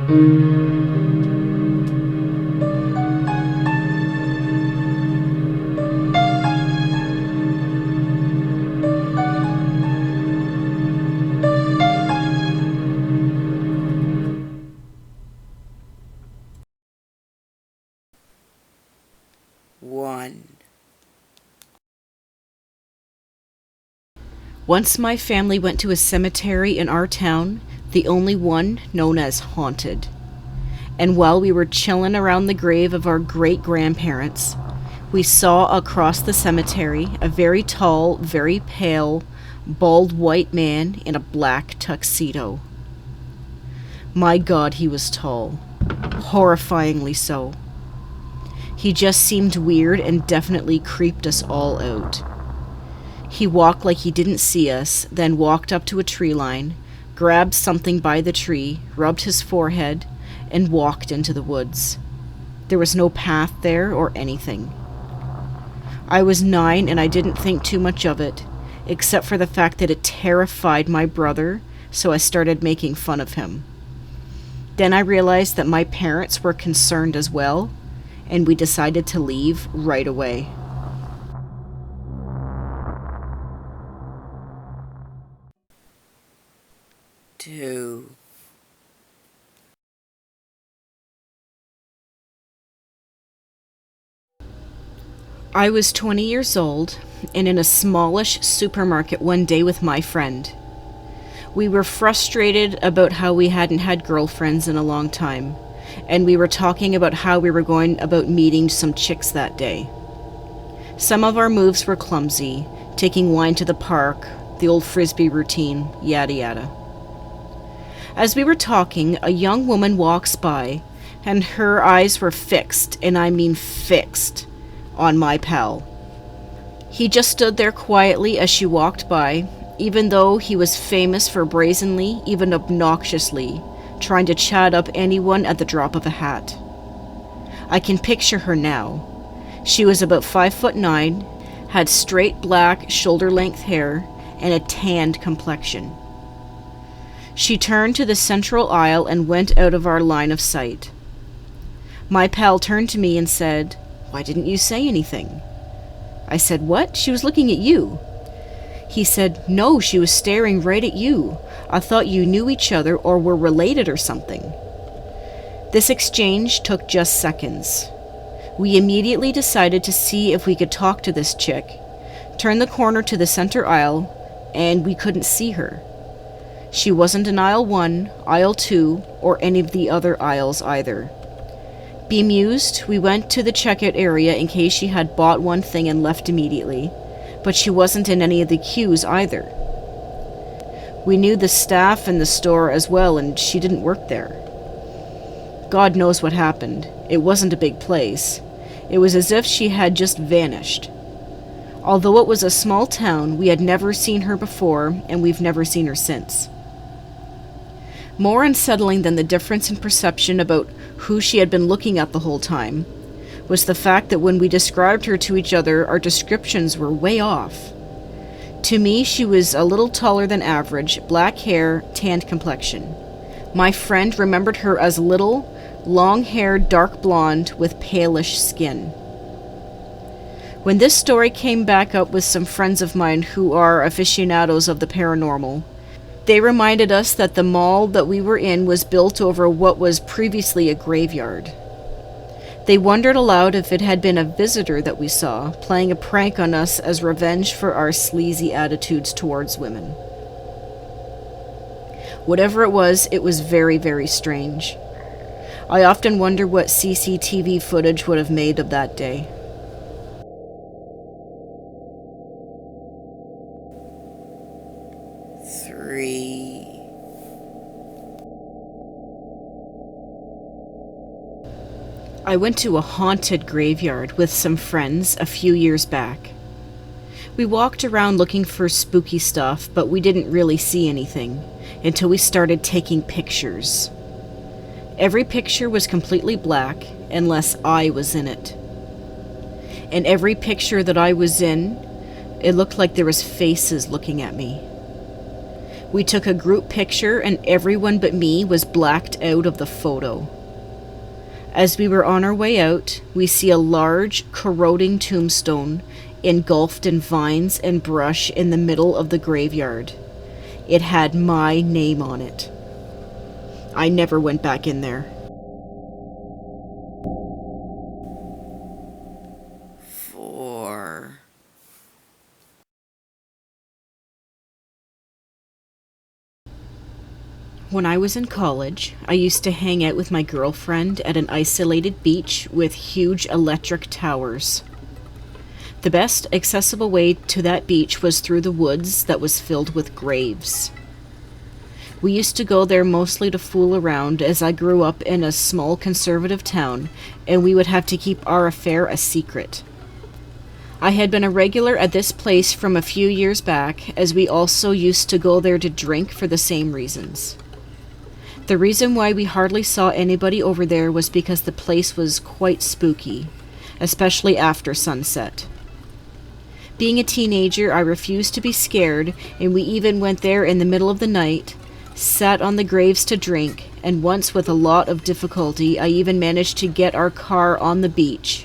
One. Once my family went to a cemetery in our town, the only one known as Haunted. And while we were chilling around the grave of our great-grandparents, we saw across the cemetery a very tall, very pale, bald white man in a black tuxedo. My God, he was tall. Horrifyingly so. He just seemed weird and definitely creeped us all out. He walked like he didn't see us, then walked up to a tree line, grabbed something by the tree, rubbed his forehead, and walked into the woods. There was no path there or anything. I was 9 and I didn't think too much of it, except for the fact that it terrified my brother, so I started making fun of him. Then I realized that my parents were concerned as well, and we decided to leave right away. Two. I was 20 years old and in a smallish supermarket one day with my friend. We were frustrated about how we hadn't had girlfriends in a long time, and we were talking about how we were going about meeting some chicks that day. Some of our moves were clumsy, taking wine to the park, the old frisbee routine, yada yada. As we were talking, a young woman walks by, and her eyes were fixed, and I mean fixed, on my pal. He just stood there quietly as she walked by, even though he was famous for brazenly, even obnoxiously, trying to chat up anyone at the drop of a hat. I can picture her now. She was about 5'9", had straight black shoulder-length hair, and a tanned complexion. She turned to the central aisle and went out of our line of sight. My pal turned to me and said, "Why didn't you say anything?" I said, "What? She was looking at you." He said, "No, she was staring right at you. I thought you knew each other or were related or something." This exchange took just seconds. We immediately decided to see if we could talk to this chick, turned the corner to the center aisle, and we couldn't see her. She wasn't in aisle 1, aisle 2, or any of the other aisles either. Bemused, we went to the checkout area in case she had bought one thing and left immediately, but she wasn't in any of the queues either. We knew the staff in the store as well, and she didn't work there. God knows what happened. It wasn't a big place. It was as if she had just vanished. Although it was a small town, we had never seen her before, and we've never seen her since. More unsettling than the difference in perception about who she had been looking at the whole time was the fact that when we described her to each other, our descriptions were way off. To me, she was a little taller than average, black hair, tanned complexion. My friend remembered her as little, long-haired, dark blonde with palish skin. When this story came back up with some friends of mine who are aficionados of the paranormal, they reminded us that the mall that we were in was built over what was previously a graveyard. They wondered aloud if it had been a visitor that we saw, playing a prank on us as revenge for our sleazy attitudes towards women. Whatever it was very, very strange. I often wonder what CCTV footage would have made of that day. Three. I went to a haunted graveyard with some friends a few years back. We walked around looking for spooky stuff, but we didn't really see anything until we started taking pictures. Every picture was completely black unless I was in it. And every picture that I was in, it looked like there was faces looking at me. We took a group picture and everyone but me was blacked out of the photo. As we were on our way out, we see a large, corroding tombstone engulfed in vines and brush in the middle of the graveyard. It had my name on it. I never went back in there. 4. When I was in college, I used to hang out with my girlfriend at an isolated beach with huge electric towers. The best accessible way to that beach was through the woods that was filled with graves. We used to go there mostly to fool around, as I grew up in a small conservative town and we would have to keep our affair a secret. I had been a regular at this place from a few years back, as we also used to go there to drink for the same reasons. The reason why we hardly saw anybody over there was because the place was quite spooky, especially after sunset. Being a teenager, I refused to be scared, and we even went there in the middle of the night, sat on the graves to drink, and once with a lot of difficulty I even managed to get our car on the beach.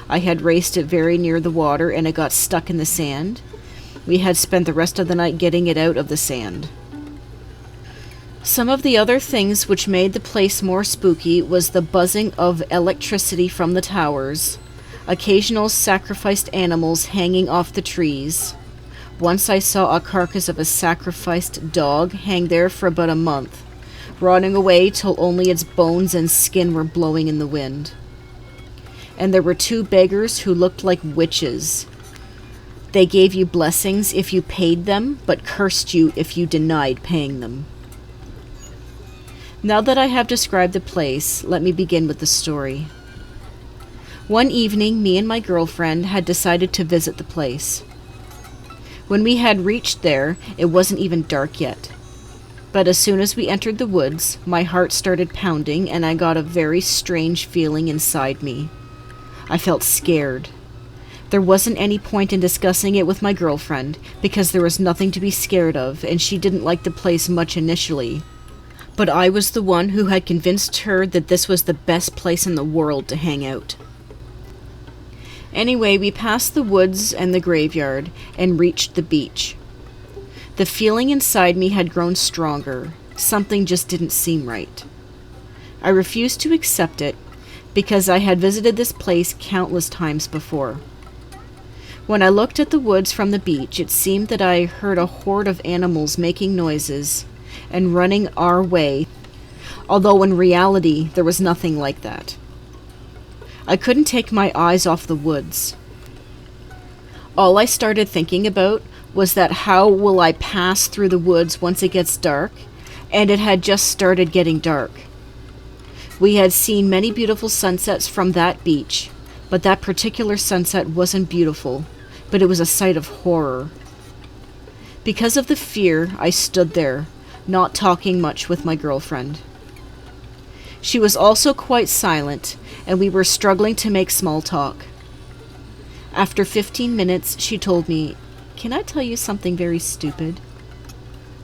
I had raced it very near the water and it got stuck in the sand. We had spent the rest of the night getting it out of the sand. Some of the other things which made the place more spooky was the buzzing of electricity from the towers, occasional sacrificed animals hanging off the trees. Once I saw a carcass of a sacrificed dog hang there for about a month, rotting away till only its bones and skin were blowing in the wind. And there were 2 beggars who looked like witches. They gave you blessings if you paid them, but cursed you if you denied paying them. Now that I have described the place, let me begin with the story. One evening, me and my girlfriend had decided to visit the place. When we had reached there, it wasn't even dark yet. But as soon as we entered the woods, my heart started pounding and I got a very strange feeling inside me. I felt scared. There wasn't any point in discussing it with my girlfriend, because there was nothing to be scared of, and she didn't like the place much initially. But I was the one who had convinced her that this was the best place in the world to hang out. Anyway, we passed the woods and the graveyard and reached the beach. The feeling inside me had grown stronger. Something just didn't seem right. I refused to accept it because I had visited this place countless times before. When I looked at the woods from the beach, it seemed that I heard a horde of animals making noises and running our way, although in reality there was nothing like that. I couldn't take my eyes off the woods. All I started thinking about was that how will I pass through the woods once it gets dark, and it had just started getting dark. We had seen many beautiful sunsets from that beach, but that particular sunset wasn't beautiful, but it was a sight of horror. Because of the fear, I stood there, not talking much with my girlfriend. She was also quite silent, and we were struggling to make small talk. After 15 minutes, she told me, "Can I tell you something very stupid?"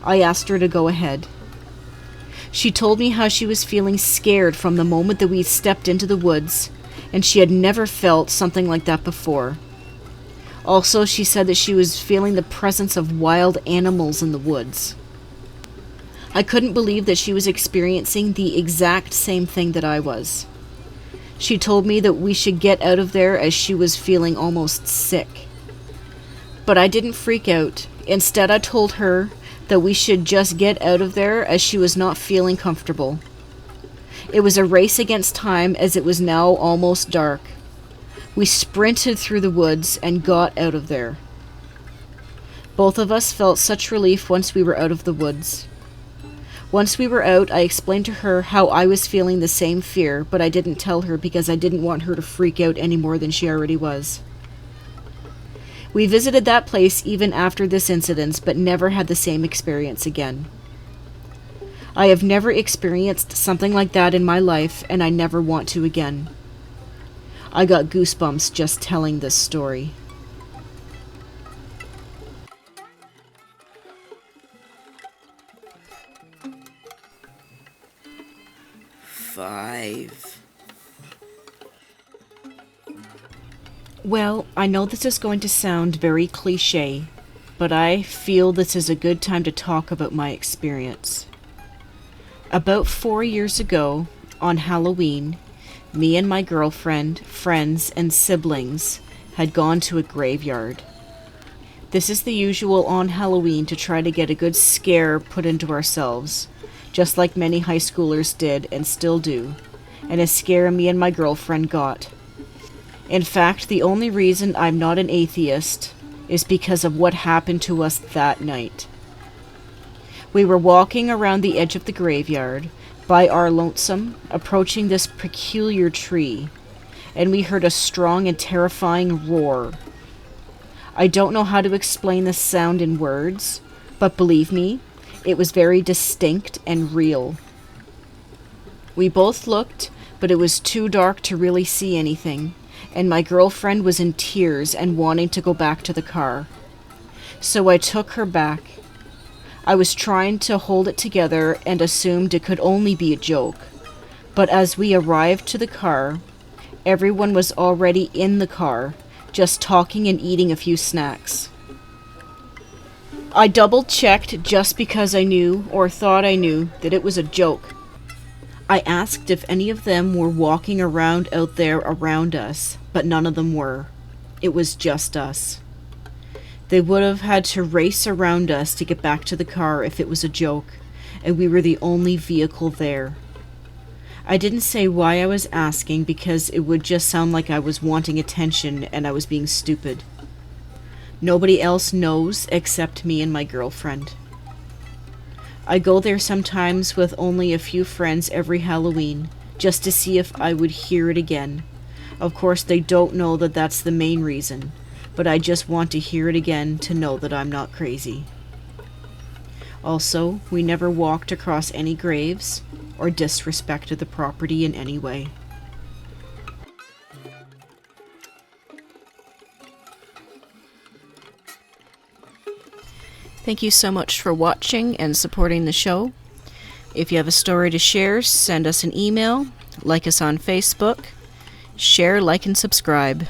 I asked her to go ahead. She told me how she was feeling scared from the moment that we stepped into the woods, and she had never felt something like that before. Also, she said that she was feeling the presence of wild animals in the woods. I couldn't believe that she was experiencing the exact same thing that I was. She told me that we should get out of there as she was feeling almost sick. But I didn't freak out. Instead, I told her that we should just get out of there as she was not feeling comfortable. It was a race against time as it was now almost dark. We sprinted through the woods and got out of there. Both of us felt such relief once we were out of the woods. Once we were out, I explained to her how I was feeling the same fear, but I didn't tell her because I didn't want her to freak out any more than she already was. We visited that place even after this incident, but never had the same experience again. I have never experienced something like that in my life, and I never want to again. I got goosebumps just telling this story. 5. Well, I know this is going to sound very cliche, but I feel this is a good time to talk about my experience. About 4 years ago, on Halloween, me and my girlfriend, friends, and siblings had gone to a graveyard. This is the usual on Halloween to try to get a good scare put into ourselves, just like many high schoolers did and still do, and a scare me and my girlfriend got. In fact, the only reason I'm not an atheist is because of what happened to us that night. We were walking around the edge of the graveyard, by our lonesome, approaching this peculiar tree, and we heard a strong and terrifying roar. I don't know how to explain this sound in words, but believe me, it was very distinct and real. We both looked, but it was too dark to really see anything, and my girlfriend was in tears and wanting to go back to the car. So I took her back. I was trying to hold it together and assumed it could only be a joke. But as we arrived to the car, everyone was already in the car, just talking and eating a few snacks. I double-checked just because I knew, or thought I knew, that it was a joke. I asked if any of them were walking around out there around us, but none of them were. It was just us. They would have had to race around us to get back to the car if it was a joke, and we were the only vehicle there. I didn't say why I was asking because it would just sound like I was wanting attention and I was being stupid. Nobody else knows except me and my girlfriend. I go there sometimes with only a few friends every Halloween, just to see if I would hear it again. Of course, they don't know that that's the main reason, but I just want to hear it again to know that I'm not crazy. Also, we never walked across any graves or disrespected the property in any way. Thank you so much for watching and supporting the show. If you have a story to share, send us an email, like us on Facebook, share, like, and subscribe.